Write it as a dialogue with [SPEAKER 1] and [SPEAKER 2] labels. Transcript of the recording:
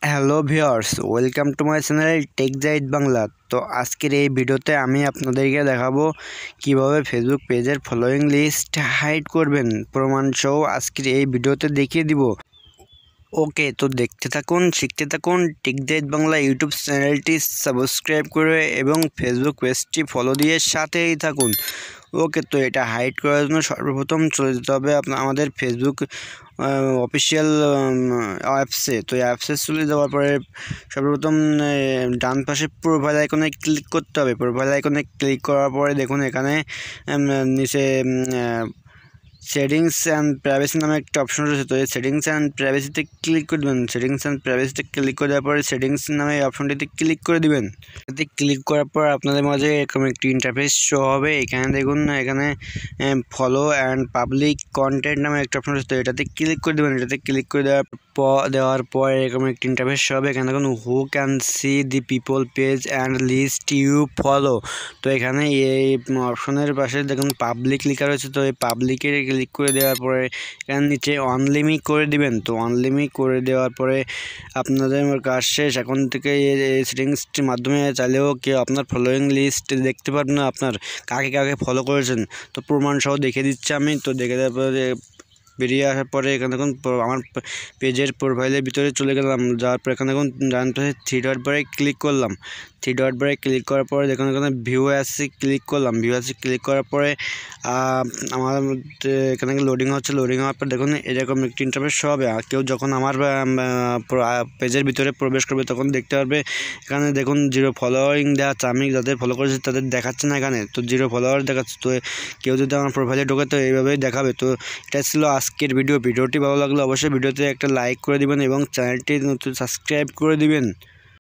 [SPEAKER 1] Hello viewers, welcome to my channel Tech Guide Bangla. তো আজকের এই ভিডিওতে আমি আপনাদেরকে দেখাবো কিভাবে ফেসবুক পেজের ফলোয়িং লিস্ট হাইড করবেন প্রমাণ সহ আজকের এই ভিডিওতে দেখিয়ে দিব। ওকে, তো দেখতে থাকুন, শিখতে থাকুন। টেক গাইড বাংলা ইউটিউব চ্যানেলটি সাবস্ক্রাইব করে এবং ফেসবুক পেজটি ফলো দিয়ে সাথেই থাকুন। ওকে, তো এটা হাইড করার জন্য সর্বপ্রথম চলে যেতে হবে আমাদের ফেসবুক অফিসিয়াল অ্যাপসে। তো অ্যাপসে চলে যাওয়ার পরে সর্বপ্রথম ডান পাশে প্রোফাইল আইকনে ক্লিক করতে হবে। প্রোফাইল আইকনে ক্লিক করার পরে দেখুন এখানে নিচে সেটিংস অ্যান্ড প্রাইভেসি নামে একটা অপশন রয়েছে। তো এই সেটিংস অ্যান্ড প্রাইভেসিতে ক্লিক করে দেবেন। সেটিংস অ্যান্ড প্রাইভেসিতে ক্লিক করে দেওয়ার পরে সেটিংস নামে এই অপশনটিতে ক্লিক করে দিবেন। এতে ক্লিক করার পর আপনাদের মাঝে এরকম একটি ইন্টারফেস শো হবে। এখানে দেখুন, এখানে ফলো অ্যান্ড পাবলিক কন্টেন্ট নামে একটা অপশন রয়েছে। তো এটাতে ক্লিক করে দেবেন। এটাতে ক্লিক করে দেওয়ার পর এরকম একটি ইন্টারফেস শো হবে। এখানে দেখুন who can see the people page and list you follow. তো এখানে এই অপশনের পাশে দেখুন পাবলিক লেখা রয়েছে। তো এই পাবলিকে ক্লিক করে দেওয়ার পরে এখানে নিচে অনলিমিট করে দিবেন। তো অনলিমিট করে দেওয়ার পরে আপনাদের কাজ শেষ। এখন থেকে এই সেটিংসটির মাধ্যমে চাইলেও কেউ আপনার ফলোয়িং লিস্ট দেখতে পারবেন না, আপনার কাকে কাকে ফলো করেছেন। তো প্রমাণ সহ দেখে দিচ্ছি আমি। তো দেখে দেওয়ার পরে বেরিয়ে আসার পরে এখানে দেখুন আমার পেজের প্রোফাইলের ভিতরে চলে গেলাম। যাওয়ার পর এখানে দেখুন ডান পাশে থ্রি ডট বারে ক্লিক করলাম। থ্রি ডট বারে ক্লিক করার পরে দেখুন এখানে ভিউ অ্যাসে ক্লিক করলাম। ভিউ অ্যাসে ক্লিক করার পরে আমার এখানে লোডিং হচ্ছে। লোডিং হওয়ার পর দেখুন এরকম একটি ইন্টারফেস শো হবে। আর কেউ যখন আমার পেজের ভিতরে প্রবেশ করবে তখন দেখতে পারবে এখানে দেখুন 0 ফলোয়িং দেখাচ্ছে। আমি যাদের ফলো করেছি তাদের দেখাচ্ছে না এখানে, তো 0 ফলোয়ার দেখাচ্ছে। তো কেউ যদি আমার প্রোফাইলে ঢোকে তো এইভাবেই দেখাবে। তো এটা ছিল আজকের ভিডিওটি ভালো লাগলে অবশ্যই ভিডিওতে একটা লাইক করে দিবেন এবং চ্যানেলটি নতুন সাবস্ক্রাইব করে দিবেন।